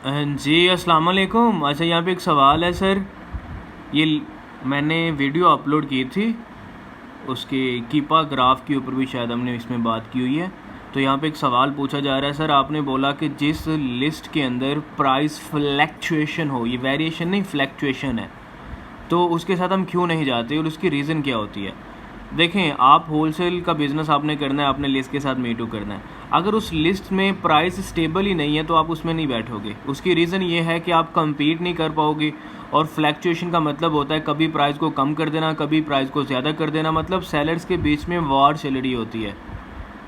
जी अस्सलाम वालेकुम। अच्छा, यहाँ पे एक सवाल है सर। ये मैंने वीडियो अपलोड की थी, उसके कीपा ग्राफ के ऊपर भी शायद हमने इसमें बात की हुई है। तो यहाँ पे एक सवाल पूछा जा रहा है सर, आपने बोला कि जिस लिस्ट के अंदर प्राइस फ्लैक्चुएशन हो, ये वेरिएशन नहीं फ्लैक्चुएशन है, तो उसके साथ हम क्यों नहीं जाते और उसकी रीज़न क्या होती है। देखें, आप होलसेल का बिज़नेस आपने करना है, आपने लिस्ट के साथ मीटू करना है। अगर उस लिस्ट में प्राइस स्टेबल ही नहीं है तो आप उसमें नहीं बैठोगे। उसकी रीज़न ये है कि आप compete नहीं कर पाओगे। और फ्लैक्चुएशन का मतलब होता है कभी प्राइस को कम कर देना, कभी प्राइस को ज़्यादा कर देना, मतलब सेलर्स के बीच में वॉर चल रही होती है।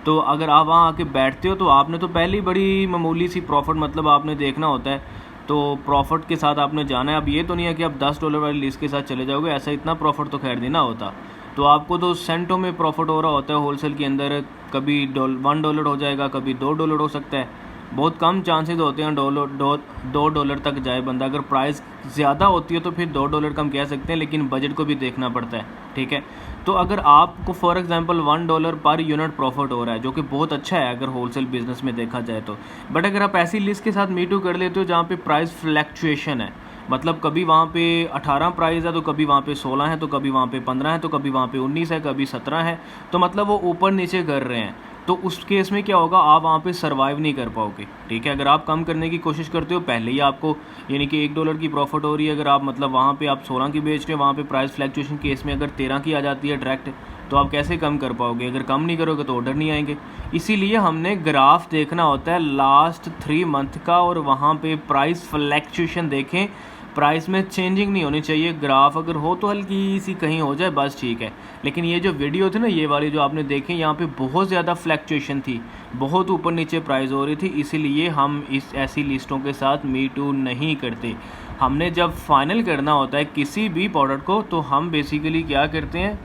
तो अगर आप वहाँ आके बैठते हो तो आपने तो पहले ही बड़ी मामूली सी प्रॉफिट मतलब आपने देखना होता है, तो प्रॉफिट के साथ आपने जाना है। अब ये तो नहीं है कि आप $10 वाली लिस्ट के साथ चले जाओगे, ऐसा इतना प्रॉफिट तो खैर नहीं ना होता। तो आपको तो सेंटों में प्रॉफिट हो रहा होता है होलसेल के अंदर। कभी $1 हो जाएगा, कभी $2 हो सकता है। बहुत कम चांसेस होते हैं $2 तक जाए बंदा। अगर प्राइस ज़्यादा होती है तो फिर $2 का हम कह सकते हैं, लेकिन बजट को भी देखना पड़ता है, ठीक है। तो अगर आपको for example $1 per unit profit हो रहा है, जो कि बहुत अच्छा है अगर होलसेल बिजनेस में देखा जाए तो। बट अगर आप ऐसी लिस्ट के साथ मीटू कर लेते हो जहाँ पे प्राइस फ्लैक्चुएशन है, मतलब कभी वहाँ पे 18 प्राइस है तो कभी वहाँ पे 16 है, तो कभी वहाँ पे 15 है, तो कभी वहाँ पे 19 है, कभी 17 है, तो मतलब वो ऊपर नीचे कर रहे हैं। तो उस केस में क्या होगा, आप वहाँ पे सर्वाइव नहीं कर पाओगे, ठीक है। अगर आप कम करने की कोशिश करते हो पहले ही आपको, यानी कि $1 की प्रॉफिट हो रही है, अगर आप मतलब वहाँ पे आप 16 की बेच रहे हो, वहाँ पे प्राइस फ्लैक्चुएशन केस में अगर 13 की आ जाती है डायरेक्ट, तो आप कैसे कम कर पाओगे। अगर कम नहीं करोगे तो ऑर्डर नहीं आएंगे। इसीलिए हमने ग्राफ देखना होता है लास्ट 3 मंथ का, और वहाँ पे प्राइस फ्लैक्चुएशन देखें, प्राइस में चेंजिंग नहीं होनी चाहिए। ग्राफ अगर हो तो हल्की सी कहीं हो जाए बस ठीक है। लेकिन ये जो वीडियो थी ना, ये वाली जो आपने देखी, यहाँ पे बहुत ज़्यादा फ्लैक्चुएशन थी, बहुत ऊपर नीचे प्राइस हो रही थी। इसीलिए हम इस ऐसी लिस्टों के साथ मीटू नहीं करते। हमने जब फाइनल करना होता है किसी भी प्रोडक्ट को, तो हम बेसिकली क्या करते हैं,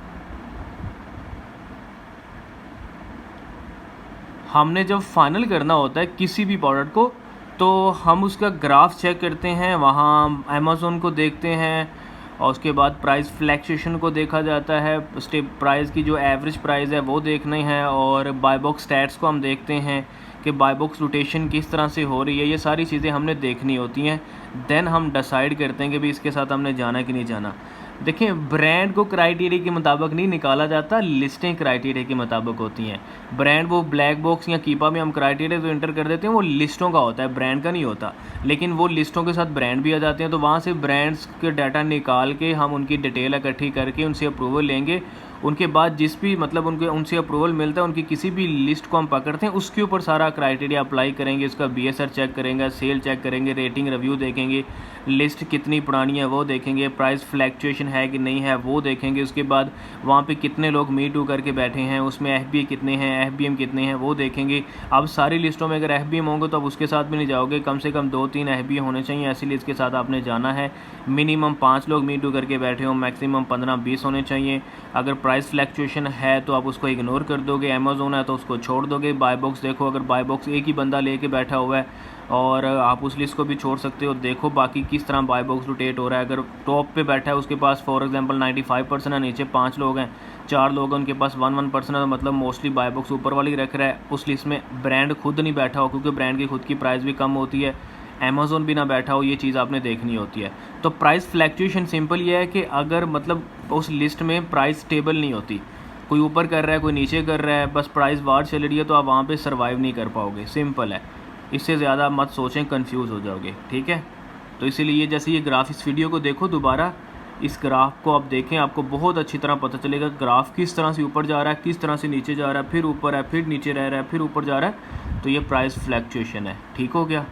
हमने जब फाइनल करना होता है किसी भी प्रोडक्ट को, तो हम उसका ग्राफ चेक करते हैं, वहाँ अमेज़न को देखते हैं, और उसके बाद प्राइस फ्लैक्चुएशन को देखा जाता है, स्टेप प्राइस की जो एवरेज प्राइस है वो देखनी है, और बाय बॉक्स स्टैट्स को हम देखते हैं कि बाय बॉक्स रोटेशन किस तरह से हो रही है। ये सारी चीज़ें हमने देखनी होती हैं। देन हम डिसाइड करते हैं कि भाई इसके साथ हमने जाना कि नहीं जाना। देखिए, ब्रांड को क्राइटेरिया के मुताबिक नहीं निकाला जाता, लिस्टें क्राइटेरिया के मुताबिक होती हैं। ब्रांड वो ब्लैक बॉक्स या कीपा में हम क्राइटेरिया जो इंटर कर देते हैं वो लिस्टों का होता है, ब्रांड का नहीं होता। लेकिन वो लिस्टों के साथ ब्रांड भी आ जाते हैं, तो वहाँ से ब्रांड्स के डाटा निकाल के हम उनकी डिटेल इकट्ठी करके उनसे अप्रूवल लेंगे। उनके बाद जिस भी मतलब उनसे अप्रूवल मिलता है, उनकी किसी भी लिस्ट को हम पकड़ते हैं, उसके ऊपर सारा क्राइटेरिया अप्लाई करेंगे, उसका BSR चेक करेंगे, सेल चेक करेंगे, रेटिंग रिव्यू देखेंगे, लिस्ट कितनी पुरानी है वो देखेंगे, प्राइस फ्लैक्चुएशन है कि नहीं है वो देखेंगे। उसके बाद वहाँ पे कितने लोग मीटू करके बैठे हैं, उसमें FBA कितने हैं, FBM कितने हैं वो देखेंगे। अब सारी लिस्टों में अगर FBM होंगे तो अब उसके साथ भी नहीं जाओगे, कम से कम 2-3 FBA होने चाहिए, ऐसी लिस्ट के साथ आपने जाना है। मिनिमम 5 लोग मीटू करके बैठे हो, मैक्सिमम 15-20 होने चाहिए। अगर प्राइस फ्लैक्चुएशन है तो आप उसको इग्नोर कर दोगे, अमेज़न है तो उसको छोड़ दोगे। बाय बॉक्स देखो, अगर बाय बॉक्स एक ही बंदा लेके बैठा हुआ है और आप उस लिस्ट को भी छोड़ सकते हो। देखो बाकी किस तरह बाय बॉक्स रोटेट हो रहा है। अगर टॉप पे बैठा है उसके पास फॉर एग्जांपल 95% है, नीचे 5 लोग हैं, 4 लोग हैं, उनके पास 1% है, तो मतलब मोस्टली बाय बॉक्स ऊपर वाली रख रहा है। उस लिस्ट में ब्रांड खुद नहीं बैठा हो, क्योंकि ब्रांड की खुद की प्राइस भी कम होती है, अमेज़न भी ना बैठा हो, ये चीज़ आपने देखनी होती है। तो प्राइस फ्लैक्चुएशन सिंपल ये है कि अगर मतलब उस लिस्ट में प्राइस स्टेबल नहीं होती, कोई ऊपर कर रहा है कोई नीचे कर रहा है, बस प्राइस वार चल रही है, तो आप वहाँ पे सर्वाइव नहीं कर पाओगे। सिंपल है, इससे ज़्यादा मत सोचें, कंफ्यूज हो जाओगे, ठीक है। तो इसीलिए जैसे ये ग्राफ, इस वीडियो को देखो दोबारा, इस ग्राफ को आप देखें, आपको बहुत अच्छी तरह पता चलेगा ग्राफ किस तरह से ऊपर जा रहा है, किस तरह से नीचे जा रहा है, फिर ऊपर है, फिर नीचे रह रहा है, फिर ऊपर जा रहा है। तो ये प्राइस फ्लैक्चुएशन है, ठीक हो गया।